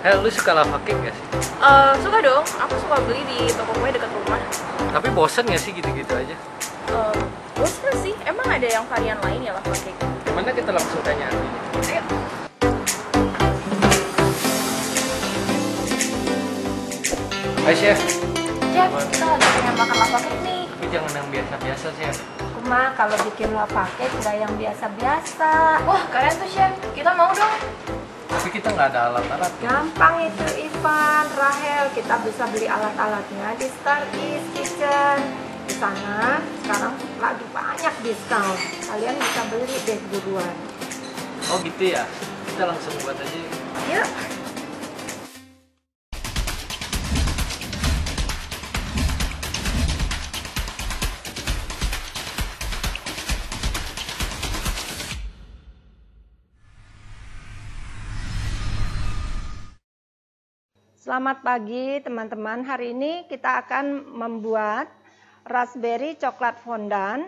Lu suka lava cake gak sih? Suka dong, aku suka beli di toko kue dekat rumah. Tapi bosen gak sih gitu-gitu aja? Bosen sih, emang ada yang varian lain ya lava cake? Gimana kita langsung tanya Ardi? Ayo. Hai Chef. Chef, kita lagi pengen makan lava cake nih. Tapi jangan yang biasa-biasa Chef. Cuma kalau bikin lava cake nggak yang biasa-biasa. Wah, kalian tuh chef, kita mau dong. Tapi kita nggak ada alat-alat. Gampang itu Ivan, Rahel. Kita bisa beli alat-alatnya di Star East Kitchen. Di sana sekarang lagi banyak diskon. Kalian bisa beli deh buruan. Oh gitu ya? Kita langsung buat aja. Yuk. Selamat pagi teman-teman. Hari ini kita akan membuat raspberry coklat fondant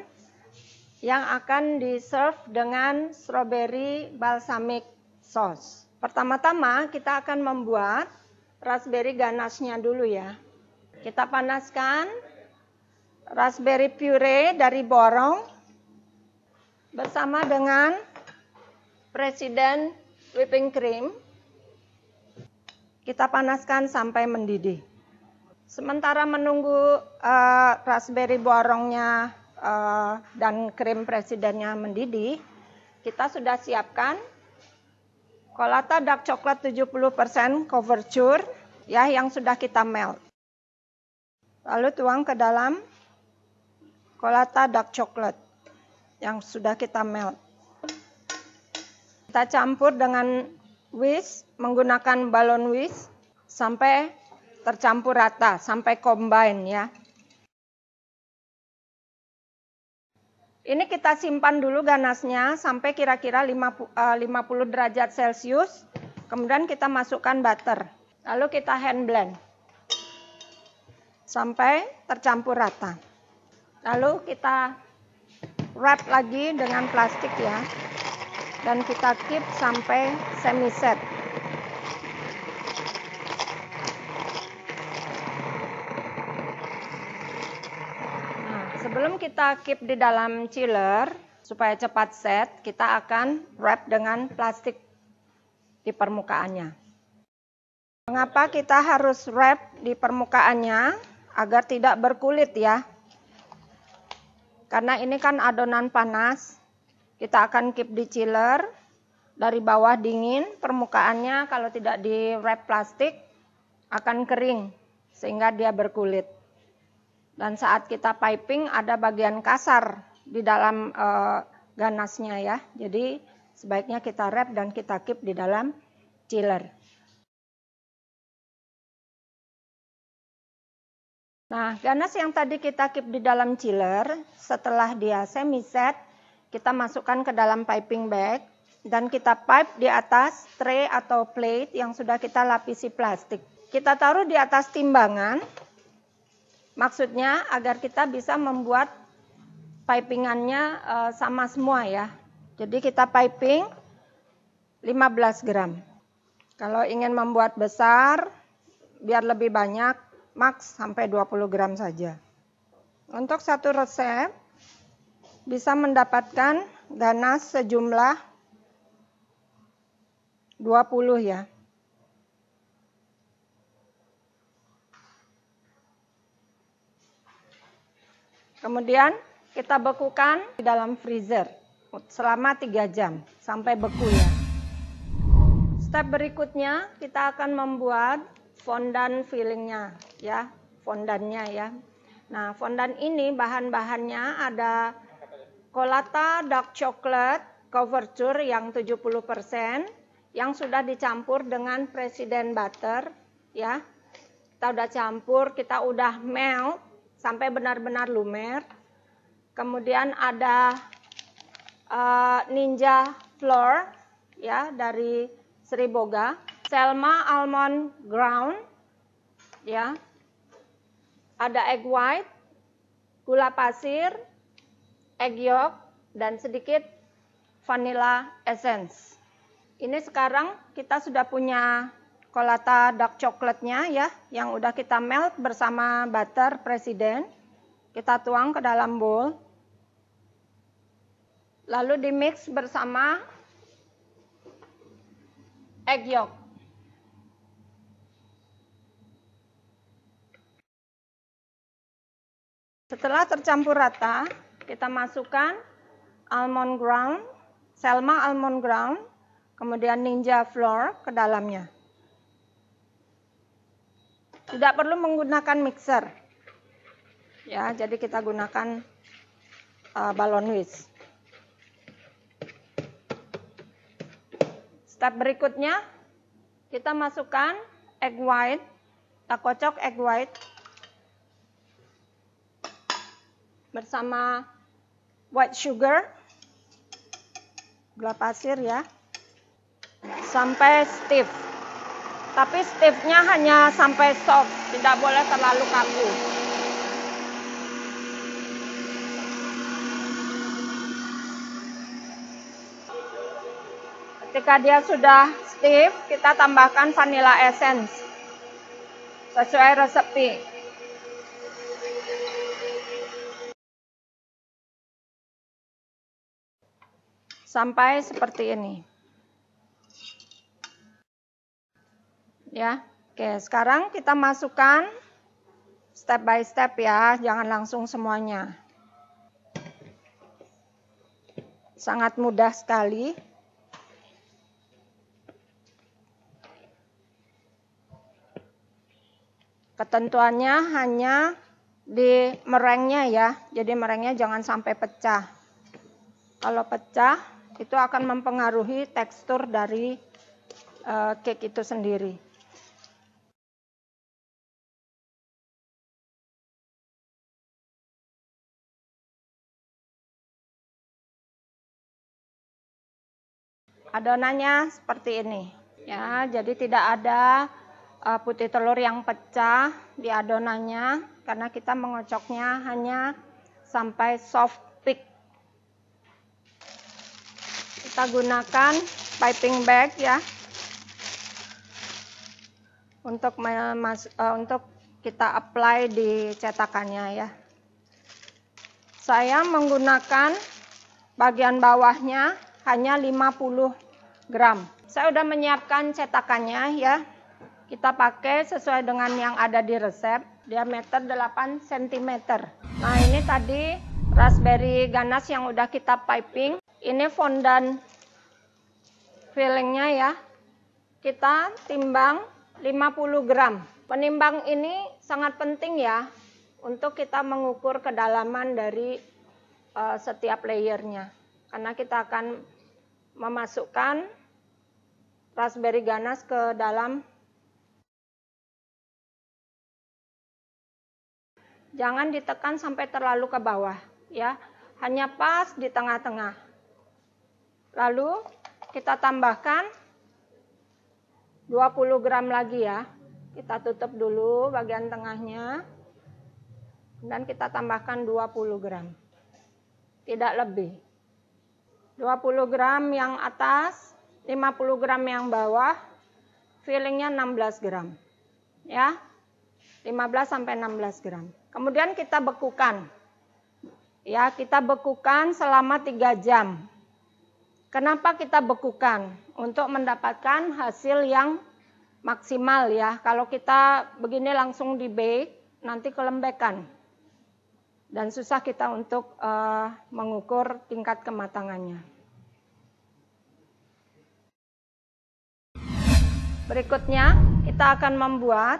yang akan di-serve dengan strawberry balsamic sauce. Pertama-tama kita akan membuat raspberry ganache-nya dulu ya. Kita panaskan raspberry puree dari borong bersama dengan President whipping cream. Kita panaskan sampai mendidih. Sementara menunggu raspberry borongnya dan krim presidennya mendidih, kita sudah siapkan Colata dark coklat 70% couverture ya yang sudah kita melt. Lalu tuang ke dalam Colata dark coklat yang sudah kita melt. Kita campur dengan whisk menggunakan balon whisk sampai tercampur rata, sampai combine ya. Ini kita simpan dulu ganasnya sampai kira-kira 50 derajat Celcius. Kemudian kita masukkan butter. Lalu kita hand blend sampai tercampur rata. Lalu kita wrap lagi dengan plastik ya. Dan kita keep sampai semi set. Nah, sebelum kita keep di dalam chiller supaya cepat set, kita akan wrap dengan plastik di permukaannya. Mengapa kita harus wrap di permukaannya? Agar tidak berkulit ya. Karena ini kan adonan panas. Kita akan keep di chiller, dari bawah dingin, permukaannya kalau tidak di wrap plastik akan kering sehingga dia berkulit. Dan saat kita piping ada bagian kasar di dalam ganasnya ya. Jadi sebaiknya kita wrap dan kita keep di dalam chiller. Nah, ganas yang tadi kita keep di dalam chiller, setelah dia semi set, kita masukkan ke dalam piping bag dan kita pipe di atas tray atau plate yang sudah kita lapisi plastik. Kita taruh di atas timbangan, maksudnya agar kita bisa membuat pipingannya sama semua ya. Jadi kita piping 15 gram. Kalau ingin membuat besar, biar lebih banyak, max sampai 20 gram saja. Untuk satu resep, bisa mendapatkan ganas sejumlah 20 ya. Kemudian kita bekukan di dalam freezer selama 3 jam sampai beku ya. Step berikutnya kita akan membuat fondant fillingnya ya, fondantnya ya. Nah, fondant ini bahan-bahannya ada Colata dark chocolate couverture yang 70% yang sudah dicampur dengan President butter ya. Kita udah campur, kita udah melt sampai benar-benar lumer. Kemudian ada Ninja flour ya dari Sri Boga, Selma almond ground ya. Ada egg white, gula pasir, egg yolk, dan sedikit vanilla essence. Ini sekarang kita sudah punya Chocolate dark coklatnya ya, yang udah kita melt bersama butter presiden. Kita tuang ke dalam bowl. Lalu di mix bersama egg yolk. Setelah tercampur rata, kita masukkan almond ground, Selma almond ground, kemudian Ninja flour ke dalamnya. Tidak perlu menggunakan mixer. Ya, jadi kita gunakan balon whisk. Step berikutnya, kita masukkan egg white. Kita kocok egg white bersama white sugar, gula pasir ya, sampai stiff. Tapi stiffnya hanya sampai soft, tidak boleh terlalu kaku. Ketika dia sudah stiff, kita tambahkan vanilla essence sesuai resepi. Sampai seperti ini. Ya, oke. Sekarang kita masukkan step by step ya, jangan langsung semuanya. Sangat mudah sekali. Ketentuannya hanya di merengnya ya, jadi merengnya jangan sampai pecah. Kalau pecah, itu akan mempengaruhi tekstur dari cake itu sendiri. Adonannya seperti ini. Ya, jadi tidak ada putih telur yang pecah di adonannya karena kita mengocoknya hanya sampai soft peak. Kita gunakan piping bag ya untuk kita apply di cetakannya ya. Saya menggunakan bagian bawahnya hanya 50 gram. Saya sudah menyiapkan cetakannya ya. Kita pakai sesuai dengan yang ada di resep, diameter 8 cm. Nah, ini tadi raspberry ganas yang udah kita piping. Ini fondant fillingnya ya. Kita timbang 50 gram. Penimbang ini sangat penting ya, untuk kita mengukur kedalaman dari setiap layernya. Karena kita akan memasukkan raspberry ganas ke dalam. Jangan ditekan sampai terlalu ke bawah ya, hanya pas di tengah-tengah. Lalu kita tambahkan 20 gram lagi ya. Kita tutup dulu bagian tengahnya. Dan kita tambahkan 20 gram. Tidak lebih. 20 gram yang atas, 50 gram yang bawah, fillingnya 16 gram. Ya, 15 sampai 16 gram. Kemudian kita bekukan. Ya, kita bekukan selama 3 jam. Kenapa kita bekukan? Untuk mendapatkan hasil yang maksimal ya. Kalau kita begini langsung di bake, nanti kelembekan. Dan susah kita untuk mengukur tingkat kematangannya. Berikutnya, kita akan membuat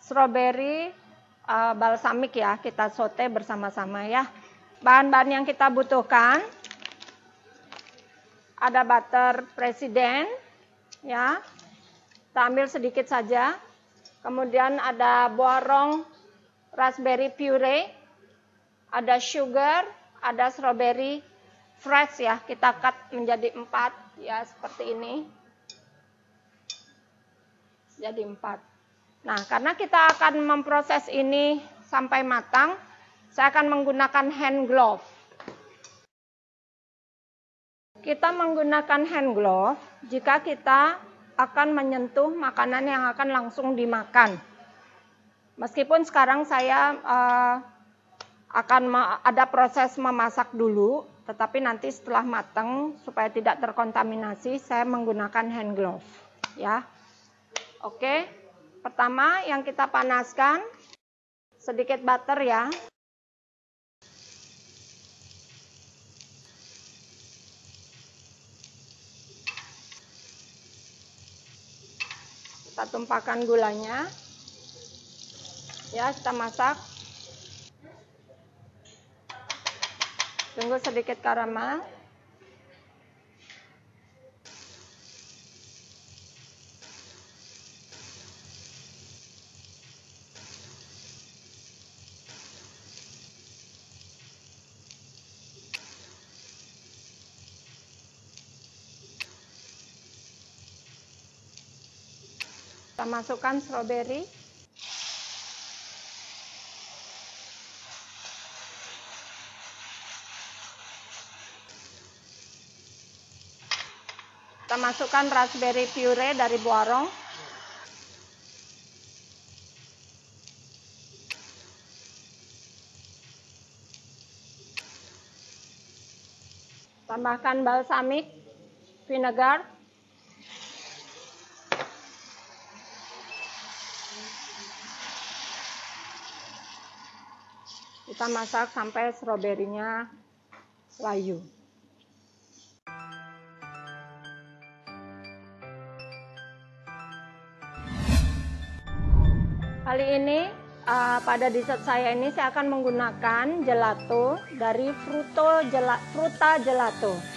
strawberry balsamik ya, kita saute bersama-sama ya. Bahan-bahan yang kita butuhkan, ada butter presiden ya, kita ambil sedikit saja. Kemudian ada borong raspberry puree, ada sugar, ada strawberry fresh ya, kita cut menjadi 4 ya, seperti ini. Jadi 4. Nah, karena kita akan memproses ini sampai matang, saya akan menggunakan hand glove. Kita menggunakan hand glove jika kita akan menyentuh makanan yang akan langsung dimakan. Meskipun sekarang saya akan ada proses memasak dulu, tetapi nanti setelah matang supaya tidak terkontaminasi, saya menggunakan hand glove, ya. Oke, pertama yang kita panaskan sedikit butter ya. Kita tumpahkan gulanya. Ya, kita masak. Tunggu sedikit karamel. Kita masukkan stroberi. Kita masukkan raspberry puree dari Boarong. Tambahkan balsamic vinegar. Kita masak sampai stroberinya layu. Kali ini pada dessert saya ini saya akan menggunakan gelato dari Fruta Gelato.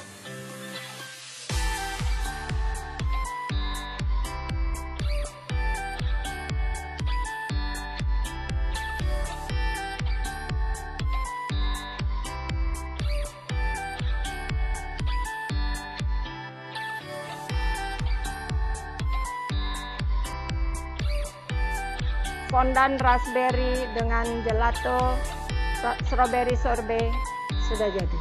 Fondan raspberry dengan gelato strawberry sorbet sudah jadi.